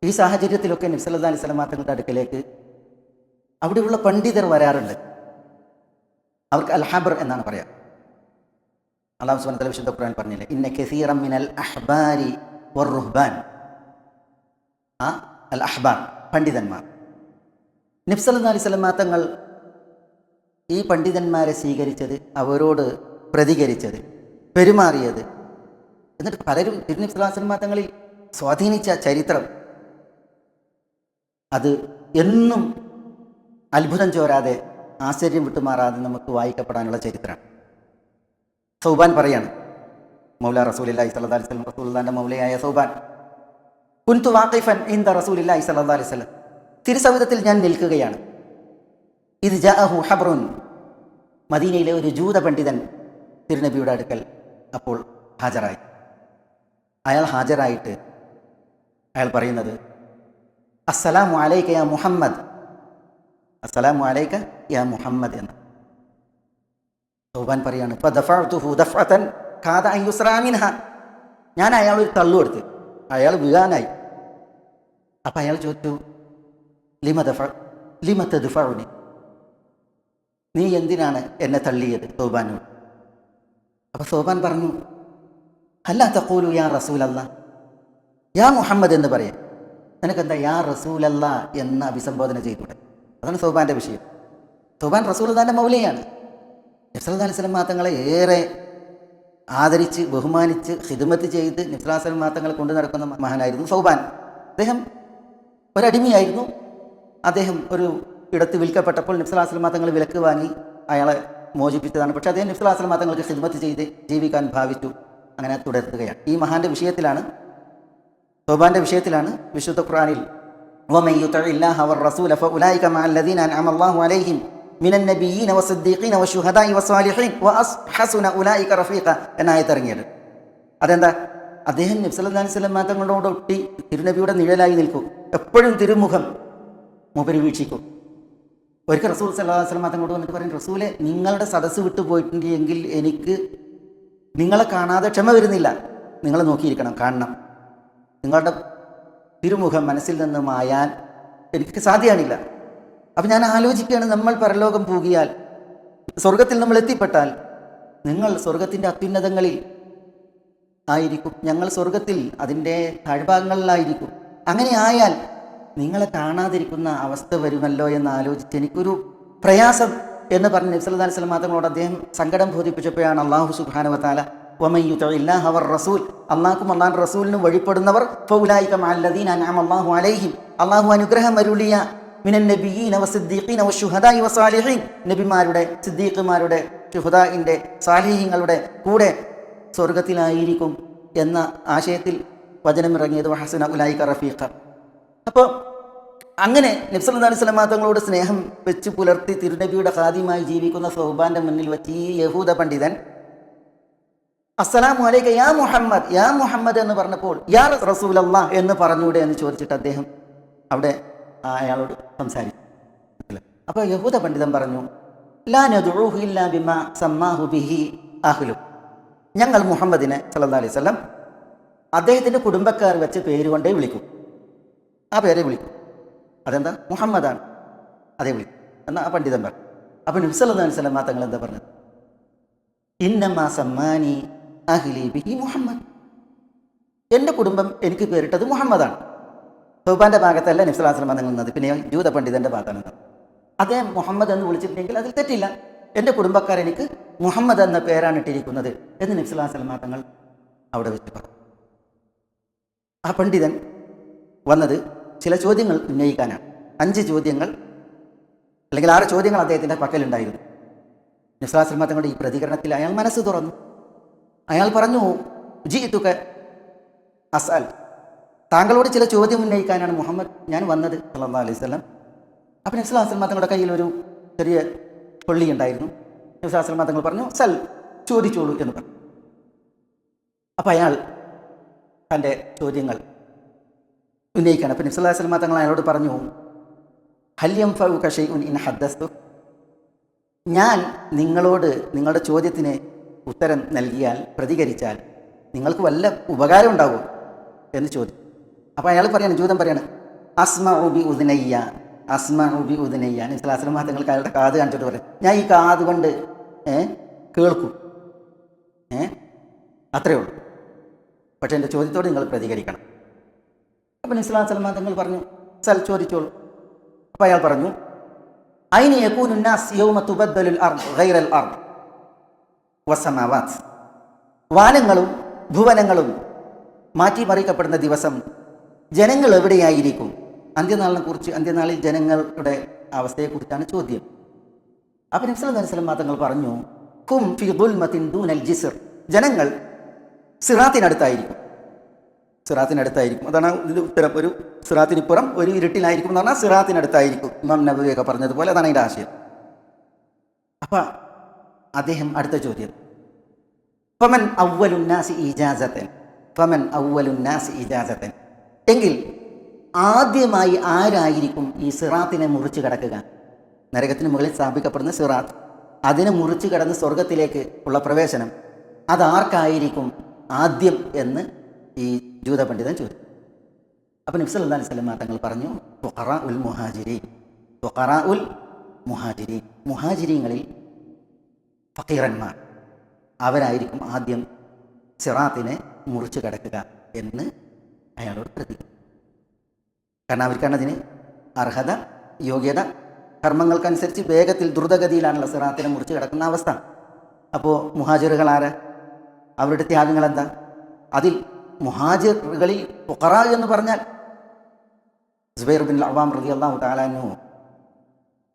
ഈ സാഹചര്യത്തിലൊക്കെ നബി സല്ലല്ലാഹു അലൈഹി വസല്ലം തങ്ങളുടെ അടുക്കലേക്ക് അവിടെയുള്ള പണ്ഡിതർ വരാറുണ്ട്. അവർക്ക് അൽ ഹബ്ർ എന്നാണ് പറയാം. അല്ലാഹു സുബ്ഹാനഹു വ തആല വിശുദ്ധ ഖുർആൻ പറഞ്ഞില്ലേ, ഇന്ന കസീറൻ മിനൽ അഹ്ബാരി വറുഹ്ബാൻ. അൽ അഹ്ബാർ പണ്ഡിതന്മാർ. നബി സല്ലല്ലാഹു അലൈഹി വസല്ലം തങ്ങൾ ഈ പണ്ഡിതന്മാരെ സ്വീകരിച്ചത്, അവരോട് പ്രതികരിച്ചത്, പെരുമാറിയത്, എന്നിട്ട് പലരും തിരുനബി സല്ലല്ലാഹു അലൈഹി വസല്ലം തങ്ങളിൽ സ്വാധീനിച്ച ചരിത്രം, അത് എന്നും അത്ഭുതം ചോരാതെ, ആശ്ചര്യം വിട്ടുമാറാതെ നമുക്ക് വായിക്കപ്പെടാനുള്ള ചരിത്രമാണ്. സൗബാൻ പറയാണ്, മൗല റസൂലുള്ളാഹി സ്വല്ലല്ലാഹു അലൈഹി വസല്ലം, റസൂലുള്ളാഹിന്റെ മൗലയായ സൗബാൻ, കുൻതു വാഖിഫൻ ഇൻദ റസൂലില്ലാഹി സ്വല്ലല്ലാഹു അലൈഹി വസല്ലം, തിരുസവിധത്തിൽ ഞാൻ നിൽക്കുകയാണ്. ഇത് ജാഅഹു ഹബ്റുൻ, മദീനയിലെ ഒരു ജൂത പണ്ഡിതൻ തിരുനബിയുടെ അടുക്കൽ അപ്പോൾ ഹാജരായി. അയാൾ ഹാജരായിട്ട് അയാൾ പറയുന്നത്, അസ്സലാമു അലൈക യാ മുഹമ്മദ്, അസ്സലാമു അലൈക യാ മുഹമ്മദ് എന്ന്. സൗബാൻ പറയാണ്, ഫദഫഅതുഹു ദഫഅതൻ കാദ അൻ യുസ്റാ മിൻഹ, ഞാൻ അയാളൊരു തള്ളു കൊടുത്ത്, അയാൾ വീഴാനായി. അപ്പം അയാൾ ചോദിച്ചു, ലിമ തദ്ഫഉനി, നീ എന്തിനാണ് എന്നെ തള്ളിയത് സൗബാനോട്? അപ്പം സൗബാൻ പറഞ്ഞു, അല്ലാ തഖൂലു യാ റസൂലല്ലാഹ്, യാ മുഹമ്മദ് എന്ന് പറയാം, നിനക്കെന്താ യാ റസൂലല്ലാ എന്ന് അഭിസംബോധന ചെയ്തൂടെ? അതാണ് സൗബാൻ്റെ വിഷയം. സൗബാൻ റസൂലുള്ളാഹിന്റെ മൗലയാണ്. നബി സല്ലല്ലാഹു അലൈഹി വസല്ലം തങ്ങളെ ഏറെ ആദരിച്ച് ബഹുമാനിച്ച് ഖിദ്മത്ത് ചെയ്ത് നബി സല്ലല്ലാഹു അലൈഹി വസല്ലം തങ്ങളെ കൊണ്ടു നടക്കുന്ന മഹാനായിരുന്നു സൗബാൻ. അദ്ദേഹം ഒരടിമയായിരുന്നു. അദ്ദേഹം ഒരു ഇടത്ത് വിൽക്കപ്പെട്ടപ്പോൾ നബി സല്ലല്ലാഹു അലൈഹി വസല്ലം തങ്ങൾ വിലക്ക് വാങ്ങി അയാളെ മോചിപ്പിച്ചതാണ്. പക്ഷേ അദ്ദേഹം നബി സല്ലല്ലാഹു അലൈഹി വസല്ലം തങ്ങൾക്ക് ഖിദ്മത്ത് ചെയ്ത് ജീവിക്കാൻ ഭാവിച്ചു. അങ്ങനെ തുടരുകയാണ്. ഈ മഹാന്റെ വിഷയത്തിലാണ്, സൗബാന്റെ വിഷയത്തിലാണ് വിശുദ്ധ ഖുർആനിൽ വമൻ യുതിഇല്ലാഹ വറസൂല ഫഉലൈക മഅല്ലദീന അൻഅമ അല്ലാഹു അലൈഹിം മിനൻ നബിയ്യീന വസ്സിദ്ദീഖീന വശുഹദാഇ വസ്സാലിഹീൻ വഹസുന ഉലൈക റഫീഖ എന്ന ആയത്ത് ഇറങ്ങിയത്. അതെന്താ? അദ്ദേഹം നബി സല്ലല്ലാഹു അലൈഹി വസല്ലം തങ്ങളോടൊട്ടി തിരുനബിയുടെ നിഴലായി നിൽക്കും, എപ്പോഴും തിരുമുഖം മൂപ്പര് വീക്ഷിക്കും. ഒരിക്കൽ റസൂൽ സല്ലല്ലാഹു അലൈഹി വസല്ലം തങ്ങളോട് വന്നിട്ട് പറയും, റസൂലെ, നിങ്ങളുടെ സദസ്സ് വിട്ടുപോയിട്ടുണ്ട് എങ്കിൽ എനിക്ക് നിങ്ങളെ കാണാതെ ക്ഷമ വരുന്നില്ല, നിങ്ങൾ നോക്കിയിരിക്കണം, കാണണം. നിങ്ങളുടെ തിരുമുഖം മനസ്സിൽ നിന്ന് മായാൻ എനിക്ക് സാധ്യമാണില്ല. അപ്പം ഞാൻ ആലോചിക്കുകയാണ്, നമ്മൾ പരലോകം പോകിയാൽ, സ്വർഗത്തിൽ നമ്മൾ എത്തിപ്പെട്ടാൽ, നിങ്ങൾ സ്വർഗത്തിൻ്റെ അത്യുന്നതങ്ങളിൽ ആയിരിക്കും, ഞങ്ങൾ സ്വർഗത്തിൽ അതിൻ്റെ താഴ്ഭാഗങ്ങളിലായിരിക്കും. അങ്ങനെ ആയാൽ നിങ്ങളെ കാണാതിരിക്കുന്ന അവസ്ഥ വരുമല്ലോ എന്ന് ആലോചിച്ച് എനിക്കൊരു പ്രയാസം എന്ന് പറഞ്ഞ് നബി സല്ലല്ലാഹു അലൈഹി വസല്ലം തങ്ങളോട് അദ്ദേഹം സങ്കടം ബോധിപ്പിച്ചപ്പോഴാണ് അല്ലാഹു സുബ്ഹാനഹു വ തആല വമൻ യുതിഇല്ലാഹ വറസൂൽ, അല്ലാഹുക്കും അല്ലാഹുവിന്റെ റസൂലിനും വഴിപ്പെടുന്നവർ ഫൗലൈക മഅല്ലദീന അൻഅമ അല്ലാഹു അലൈഹിം, അല്ലാഹു അനുഗ്രഹം അരുളിയ മിനൻ നബിയ്യീന വസ്സിദ്ദീഖീന വശുഹദാഇ വസ്സാലിഹീൻ, നബിമാരുടെ, സിദ്ദീഖുമാരുടെ, ശുഹദാഇന്റെ, സാലിഹീങ്ങളുടെ കൂടെ സ്വർഗത്തിലായിരിക്കും എന്ന ആശയത്തിൽ വചനമിറങ്ങിയത് വഹസുന ഉലൈക റഫീഖ. അപ്പോൾ അങ്ങനെ നബി സല്ലല്ലാഹു അലൈഹി വസല്ലം തങ്ങളോട് സ്നേഹം വെച്ച് പുലർത്തി തിരുനബിയുടെ ഖാദിമായി ജീവിക്കുന്ന സൗബാന്റെ മുന്നിൽ വെച്ച് ഈ യഹൂദ പണ്ഡിതൻ അസ്സലാമു അലൈക യാ മുഹമ്മദ്, യാ മുഹമ്മദ് എന്ന് പറഞ്ഞപ്പോൾ യാ റസൂലല്ലാഹ് എന്ന് പറഞ്ഞൂടെ എന്ന് ചോദിച്ചിട്ട് അദ്ദേഹം അവിടെ അയാളോട് സംസാരിച്ചു. അപ്പോൾ യഹൂദ പണ്ഡിതൻ പറഞ്ഞു, ലാ നദ്ഉഹു ഇല്ലാ ബിമാ സമ്മാഹു ബിഹി അഹ്ലു, ഞങ്ങൾ മുഹമ്മദിനെ സല്ലല്ലാഹു അലൈഹി വസല്ലം അദ്ദേഹത്തിൻ്റെ കുടുംബക്കാർ വെച്ച് പേര് കൊണ്ടേ വിളിക്കും, ആ പേരെ വിളിക്കും. അതെന്താ? മുഹമ്മദാണ്, അതേ വിളിക്കും എന്നാൽ ആ പണ്ഡിതൻ പറഞ്ഞു. അപ്പം നബി സല്ലല്ലാഹു അലൈഹി വസല്ലം തങ്ങൾ എന്താ പറഞ്ഞത്? ഇന്നമാ സമ്മാനി അഹ്ലി ബിഹി മുഹമ്മദ്, എൻ്റെ കുടുംബം എനിക്ക് പേരിട്ടത് മുഹമ്മദാണ്. സൗബാന്റെ ഭാഗത്തല്ല നബി സല്ലല്ലാഹു അലൈഹി വസല്ലം തങ്ങൾ നിന്നത്, പിന്നെ ജൂത പണ്ഡിതന്റെ ഭാഗത്താണ്. അദ്ദേഹം മുഹമ്മദ് എന്ന് വിളിച്ചിട്ടുണ്ടെങ്കിൽ അതിൽ തെറ്റില്ല. എൻ്റെ കുടുംബക്കാർ എനിക്ക് മുഹമ്മദ് എന്ന പേരാണ് ഇട്ടിരിക്കുന്നത് എന്ന് നബി സല്ലല്ലാഹു അലൈഹി വസല്ലം തങ്ങൾ അവിടെ വെച്ച് പറഞ്ഞു. ആ പണ്ഡിതൻ വന്നത് ചില ചോദ്യങ്ങൾ ഉന്നയിക്കാനാണ്. 5 ചോദ്യങ്ങൾ അല്ലെങ്കിൽ 6 ചോദ്യങ്ങൾ അദ്ദേഹത്തിൻ്റെ പക്കലുണ്ടായിരുന്നു. നബി സല്ലല്ലാഹു അലൈഹി വസല്ലം തങ്ങളുടെ ഈ പ്രതികരണത്തിൽ അയാൾ മനസ്സ് തുറന്നു. അയാൾ പറഞ്ഞു, ജിഇതുക അസ്അൽ, താങ്കളോട് ചില ചോദ്യം ഉന്നയിക്കാനാണ് മുഹമ്മദ് ഞാൻ വന്നത് സല്ലല്ലാഹു അലൈഹി വസല്ലം. അപ്പം നബി സല്ലല്ലാഹു അലൈഹി വസല്ലം തങ്ങളുടെ കയ്യിൽ ഒരു ചെറിയ കൊള്ളി ഉണ്ടായിരുന്നു. നബി സല്ലല്ലാഹു അലൈഹി വസല്ലം തങ്ങൾ പറഞ്ഞു, സൽ, ചോദിച്ചോളൂ എന്ന് പറഞ്ഞു. അപ്പം അയാൾ തൻ്റെ ചോദ്യങ്ങൾ ഉന്നയിക്കുകയാണ്. അപ്പം നബി സല്ലല്ലാഹു അലൈഹി വസല്ലം തങ്ങൾ അയാളോട് പറഞ്ഞു, ഹൽ യൻഫഉക ശൈഉൻ ഇൻ ഹദ്ദസ്തു, ഞാൻ നിങ്ങളോട് നിങ്ങളുടെ ചോദ്യത്തിന് ഉത്തരം നൽകിയാൽ, പ്രതികരിച്ചാൽ നിങ്ങൾക്ക് വല്ല ഉപകാരം ഉണ്ടാകുമോ എന്ന് ചോദിച്ചു. അപ്പോൾ അയാൾ പറയാണ്, ജൂതൻ പറയാണ്, അസ്മഉ ബി ഉദ്നയ്യ, അസ്മഉ ബി ഉദ്നയ്യ. നബി സ്വല്ലല്ലാഹു അലൈഹി വസല്ലം തങ്ങൾക്ക് അയാളുടെ കാത് കാണിച്ചിട്ട് പറയും, ഞാൻ ഈ കാത് കൊണ്ട് കേൾക്കും, അത്രയേ ഉള്ളൂ. പക്ഷെ എൻ്റെ ചോദ്യത്തോട് നിങ്ങൾ പ്രതികരിക്കണം. അപ്പം നബി സ്വല്ലല്ലാഹു അലൈഹി വസല്ലം തങ്ങൾ പറഞ്ഞു, ചോദിച്ചോളൂ. അപ്പം അയാൾ പറഞ്ഞു, ഐന യകൂനു നാസ് യൗമ തുബദ്ദലുൽ അർദ് ഗൈറൽ അർദ് വസ്സമാവാത്. വാനങ്ങളും ഭുവനങ്ങളും മാറ്റിമറിക്കപ്പെടുന്ന ദിവസം ജനങ്ങൾ എവിടെയായിരിക്കും? അന്ത്യനാളിൽ ജനങ്ങളുടെ അവസ്ഥയെക്കുറിച്ചാണ് ചോദ്യം. അപ്പം നബി സല്ലല്ലാഹു അലൈഹി വസല്ലം തങ്ങൾ പറഞ്ഞു, കും ഫി ദുൽമത്തിൻ ദൂനൽ ജിസ്ർ. ജനങ്ങൾ സിറാത്തിനടുത്തായിരിക്കും. അതാണ് ഇതിൻ്റെ ഉത്തരം. ഒരു സിറാത്തിനിപ്പുറം ഒരു ഇരുട്ടിലായിരിക്കും എന്ന് പറഞ്ഞാൽ സിറാത്തിനടുത്തായിരിക്കും. ഇമാം നബവിയൊക്കെ പറഞ്ഞതുപോലെ അതാണ് അതിൻ്റെ ആശയം. അപ്പം അദ്ദേഹം അടുത്ത ചോദ്യം, ഫമൻ അവ്വലുന്നാസി ഇജാസത്തൻ, എങ്കിൽ ആദ്യമായി ആരായിരിക്കും ഈ സിറാത്തിനെ മുറിച്ച് കടക്കുക? നരകത്തിന് മുകളിൽ സ്ഥാപിക്കപ്പെടുന്ന സിറാത്ത്, അതിനെ മുറിച്ച് കടന്ന് സ്വർഗത്തിലേക്ക് ഉള്ള പ്രവേശനം, അതാർക്കായിരിക്കും ആദ്യം എന്ന് ഈ ജൂത പണ്ഡിതൻ ചോദിച്ചു. അപ്പം നബി സല്ലല്ലാഹു അലൈഹി വസല്ലം തങ്ങൾ പറഞ്ഞു, ഫുഖറാഉൽ മുഹാജിരീൻ, മുഹാജിരീങ്ങളിൽ ഫഖീറന്മാർ, അവരായിരിക്കും ആദ്യം സിറാത്തിനെ മുറിച്ച് കടക്കുക എന്ന് അയാളോട് പ്രതിജ്ഞ. കാരണം അവർക്കാണ് അതിന് അർഹത, യോഗ്യത. കർമ്മങ്ങൾക്കനുസരിച്ച് വേഗത്തിൽ ദ്രുതഗതിയിലാണുള്ള സിറാത്തിനെ മുറിച്ച് കിടക്കുന്ന അവസ്ഥ. അപ്പോൾ മുഹാജിറുകൾ ആരാ? അവരുടെ ത്യാഗങ്ങൾ എന്താ? അതിൽ മുഹാജിറുകളിൽ ഫുഖറ എന്ന് പറഞ്ഞാൽ സുബൈർ ബിൻ അവ്വാം റളിയല്ലാഹു തആല അൻഹു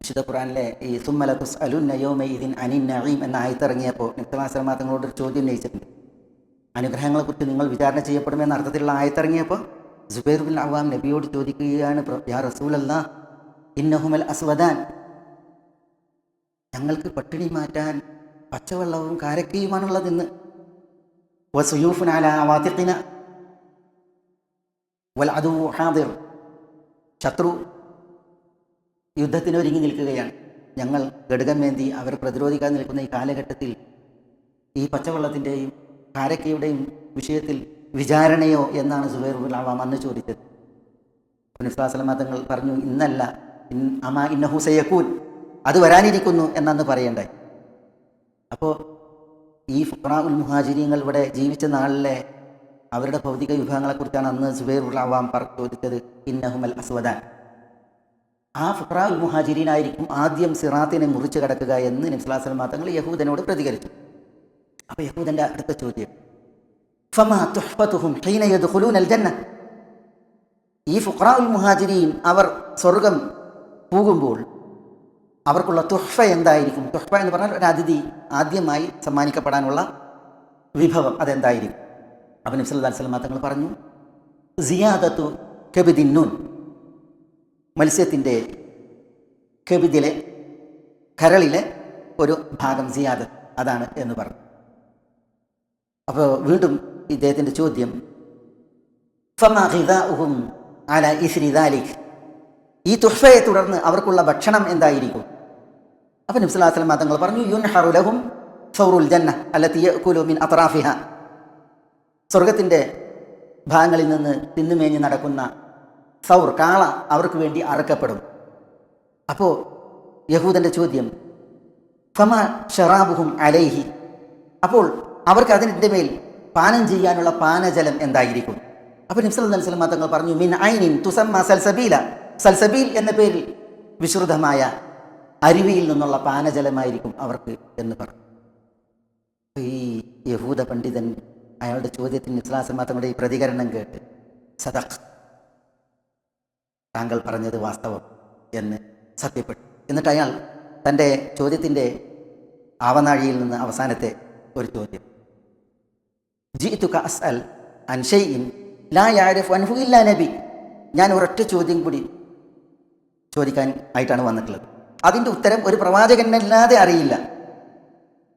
വിശുദ്ധ ഖുർആനിലെ ഈ സുമ്മല തുസ്അലുന്ന യൗമഇദിൻ അനിൻ നഈം എന്ന ആയത്തിറങ്ങിയപ്പോൾ നബി സല്ലല്ലാഹു അലൈഹി വസല്ലം തങ്ങളോട് ഒരു ചോദ്യം ഉന്നയിച്ചിട്ടുണ്ട്. അനുഗ്രഹങ്ങളെക്കുറിച്ച് നിങ്ങൾ വിചാരണ ചെയ്യപ്പെടുമെന്ന അർത്ഥത്തിലുള്ള ആയത്തിറങ്ങിയപ്പോൾ സുബൈർ ബിൻ അവ്വാം നബിയോട് ചോദിക്കുകയാണ്, യാ റസൂലല്ലാഹ് ഇന്നഹുമൽ അസ്വദാൻ, ഞങ്ങൾക്ക് പട്ടിണി മാറ്റാൻ പച്ചവെള്ളവും കാരക്കയുമാണുള്ളതെന്ന്. വസുയൂഫുൻ അലാ അവാതിഖിന വൽ അദുവ്വു ഹാദിർ, ശത്രു യുദ്ധത്തിന് ഒരുങ്ങി നിൽക്കുകയാണ്. ഞങ്ങൾ ഘടകമേന്തി അവരെ പ്രതിരോധിക്കാൻ നിൽക്കുന്ന ഈ കാലഘട്ടത്തിൽ ഈ പച്ചവെള്ളത്തിൻ്റെയും കാരക്കയുടെയും വിഷയത്തിൽ വിചാരണയോ എന്നാണ് സുബൈർ ബിൻ അവ്വാം അന്ന് ചോദിച്ചത്. നബി സല്ലല്ലാഹു അലൈഹി വസല്ലം തങ്ങൾ പറഞ്ഞു, ഇന്നല്ല, അമാ ഇന്നഹു സയകൂൻ, അത് വരാനിരിക്കുന്നു എന്നന്ന് പറയണ്ടേ. അപ്പോൾ ഈ ഫുഖറാഉൽ മുഹാജിരീങ്ങൾ ഇവിടെ ജീവിച്ച നാളിലെ അവരുടെ ഭൗതിക വിഭാഗങ്ങളെക്കുറിച്ചാണ് അന്ന് സുബൈർ ബിൻ അവ്വാം ചോദിച്ചത്. ഇന്നഹുമൽ അസ്വദാൻ, ആ ഫുഖറാഉൽ മുഹാജിരീനായിരിക്കും ആദ്യം സിറാത്തിനെ മുറിച്ച് കടക്കുക എന്ന് നബി സല്ലല്ലാഹു അലൈഹി വസല്ലം തങ്ങൾ യഹൂദനോട് പ്രതികരിച്ചു. അപ്പോൾ യഹൂദൻ്റെ അടുത്ത ചോദ്യം, ഫമാ തുഹ്ഫതുഹും ഹീന യദ്ഖുലൂനൽ ജന്ന, ഈ ഫുഖറാഉൽ മുഹാജിരീൻ അവർ സ്വർഗം പോകുമ്പോൾ അവർക്കുള്ള തുഹ്ഫ എന്തായിരിക്കും? തുഹ്ഫ എന്ന് പറഞ്ഞാൽ ഒരു അതിഥി ആദ്യമായി സമ്മാനിക്കപ്പെടാനുള്ള വിഭവം, അതെന്തായിരിക്കും? അപ്പോൾ നബി സല്ലല്ലാഹു അലൈഹി വസല്ലം തങ്ങൾ പറഞ്ഞു, സിയാദത്തു കബിദിന്നൂൻ, മത്സ്യത്തിൻ്റെ കബിദിലെ കരളിലെ ഒരു ഭാഗം സിയാദത്ത്, അതാണ് എന്ന് പറഞ്ഞു. അപ്പോൾ വീണ്ടും ഇദ്ദേഹത്തിൻ്റെ ചോദ്യം, ഫമാ ഗിദാഉഹും അലാ ഇസ്രി ദാലിക്, ഈ തുഹ്ഫയെ തുടർന്ന് അവർക്കുള്ള ഭക്ഷണം എന്തായിരിക്കും? അപ്പോൾ നബി സല്ലല്ലാഹു അലൈഹി വസല്ലം തങ്ങൾ പറഞ്ഞു, യുൻഹറു ലഹും സൗറുൽ ജന്ന അല്ലതി യഅകുലു മിൻ അത്റാഫിഹ, സ്വർഗത്തിൻ്റെ ഭാഗങ്ങളിൽ നിന്ന് തിന്നുമേഞ്ഞ് നടക്കുന്ന സൗർ, കാള അവർക്ക് വേണ്ടി അറുക്കപ്പെടും. അപ്പോൾ യഹൂദൻ്റെ ചോദ്യം, ഫമാ ഷറാബുഹും അലൈഹി, അപ്പോൾ അവർക്ക് അതിൻ്റെ മേൽ പാനം ചെയ്യാനുള്ള പാനജലം എന്തായിരിക്കും? അപ്പോൾ നബി സല്ലല്ലാഹു അലൈഹി വസല്ലം തങ്ങൾ പറഞ്ഞു, മിൻ ഐനിൻ തുസമ്മ സൽസബീല, സൽസബീൽ എന്ന പേരിൽ വിശുദ്ധമായ അരുവിയിൽ നിന്നുള്ള പാനജലമായിരിക്കും അവർക്ക് എന്ന് പറഞ്ഞു. ഈ യഹൂദ പണ്ഡിതൻ അയാളുടെ ചോദ്യത്തിന് നബി സല്ലല്ലാഹു അലൈഹി വസല്ലം തങ്ങളുടെ ഈ പ്രതികരണം കേട്ട്, സദഖ്, താങ്കൾ പറഞ്ഞത് വാസ്തവം എന്ന് സത്യപ്പെട്ടു. എന്നിട്ട് അയാൾ തൻ്റെ ചോദ്യത്തിൻ്റെ ആവനാഴിയിൽ നിന്ന് അവസാനത്തെ ഒരു ചോദ്യം, ജിഇതുക അസ്അൽ അൻ ഷൈഇൻ ലാ യഅരിഫു അൻഹു ഇല്ലാ നബി, ഞാൻ ഒരൊറ്റ ചോദ്യം കൂടി ചോദിക്കാൻ ആയിട്ടാണ് വന്നിട്ടുള്ളത്. അതിൻ്റെ ഉത്തരം ഒരു പ്രവാചകനല്ലാതെ അറിയില്ല,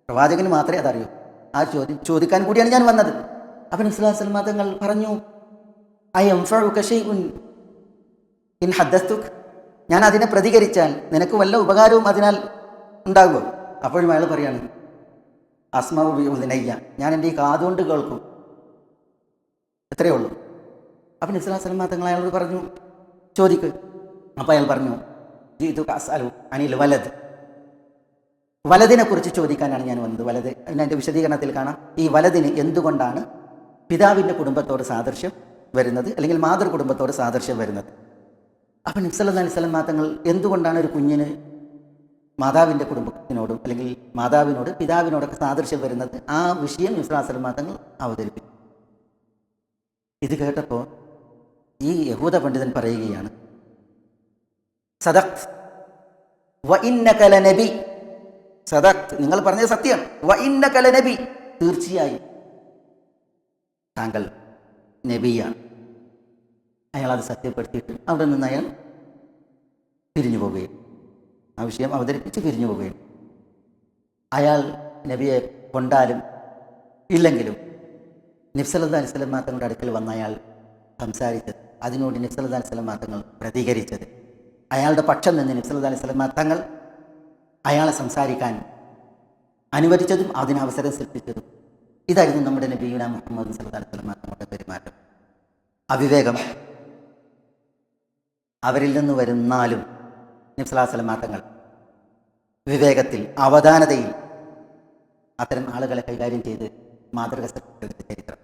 പ്രവാചകന് മാത്രമേ അതറിയൂ. ആ ചോദ്യം ചോദിക്കാൻ കൂടിയാണ് ഞാൻ വന്നത്. അപ്പോൾ നബി സല്ലല്ലാഹു അലൈഹി വസല്ലം തങ്ങൾ പറഞ്ഞു, അയൻഫഉക ഷൈഉൻ ഇൻ ഹദ്ദസ്തുക, ഞാൻ അതിനെ പ്രതികരിച്ചാൽ നിനക്ക് വല്ല ഉപകാരവും അതിനാൽ ഉണ്ടാകുമോ? അപ്പോഴും അയാൾ പറയാണ്, അസ്മഉ ബി ഉദ്നയ്യ, ഞാൻ എൻ്റെ ഈ കാതുകൊണ്ട് കേൾക്കും, എത്രയേ ഉള്ളൂ. അപ്പോൾ നബി സല്ലല്ലാഹു അലൈഹി വസല്ലം തങ്ങൾ അയാളോട് പറഞ്ഞു, ചോദിക്ക്. അപ്പോൾ അയാൾ പറഞ്ഞു, ജീതു അസ്അലു അനിൽ വലത്, വലതിനെ കുറിച്ച് ചോദിക്കാനാണ് ഞാൻ വന്നത്. വലത് അതിൻ്റെ വിശദീകരണത്തിൽ കാണാം, ഈ വലതിന് എന്തുകൊണ്ടാണ് പിതാവിൻ്റെ കുടുംബത്തോട് സാദൃശ്യം വരുന്നത്, അല്ലെങ്കിൽ മാതൃ കുടുംബത്തോട് സാദൃശ്യം വരുന്നത്. അപ്പം നബി സല്ലല്ലാഹു അലൈഹി വസല്ലം തങ്ങൾ എന്തുകൊണ്ടാണ് ഒരു കുഞ്ഞിന് മാതാവിൻ്റെ കുടുംബത്തിനോടും അല്ലെങ്കിൽ മാതാവിനോട് പിതാവിനോടൊക്കെ സാദൃശ്യം വരുന്നത്, ആ വിഷയം നബി സല്ലല്ലാഹു അലൈഹി വസല്ലം തങ്ങൾ അവതരിപ്പിച്ചു. ഇത് കേട്ടപ്പോൾ ഈ യഹൂദ പണ്ഡിതൻ പറയുകയാണ്, സദഖ്ത് വ ഇന്നക ലനബി, സദഖ്ത്, നിങ്ങൾ പറഞ്ഞത് സത്യമാണ്, വ ഇന്നക ലനബി, തീർച്ചയായും താങ്കൾ നബിയാണ്. അയാൾ അത് സത്യപ്പെടുത്തിയിട്ട് അവിടെ നിന്ന് അയാൾ പിരിഞ്ഞു പോവുകയും ആ വിഷയം അവതരിപ്പിച്ച് പിരിഞ്ഞു പോവുകയും, അയാൾ നബിയെ കൊണ്ടാലും ഇല്ലെങ്കിലും നബി സല്ലല്ലാഹു അലൈഹി വസല്ലം തങ്ങളുടെ അടുക്കൽ വന്ന അയാൾ സംസാരിച്ചത്, അതിനോട് നബി സല്ലല്ലാഹു അലൈഹി വസല്ലം തങ്ങൾ പ്രതികരിച്ചത്, അയാളുടെ പക്ഷം നിന്ന് നബി സല്ലല്ലാഹു അലൈഹി വസല്ലം തങ്ങൾ അയാളെ സംസാരിക്കാൻ അനുവദിച്ചതും അതിന് അവസരം സൃഷ്ടിച്ചതും, ഇതായിരുന്നു നമ്മുടെ നബിയുനാ മുഹമ്മദ് സല്ലല്ലാഹു അലൈഹി വസല്ലം തങ്ങളുടെ പെരുമാറ്റം. അവിവേകം അവരിൽ നിന്ന് വരുന്നാലും നബി സല്ലല്ലാഹു അലൈഹി വസല്ലം തങ്ങൾ വിവേകത്തിൽ, അവധാനതയിൽ അത്തരം ആളുകളെ കൈകാര്യം ചെയ്ത് മാതൃക സൃഷ്ടിച്ച ചരിത്രം.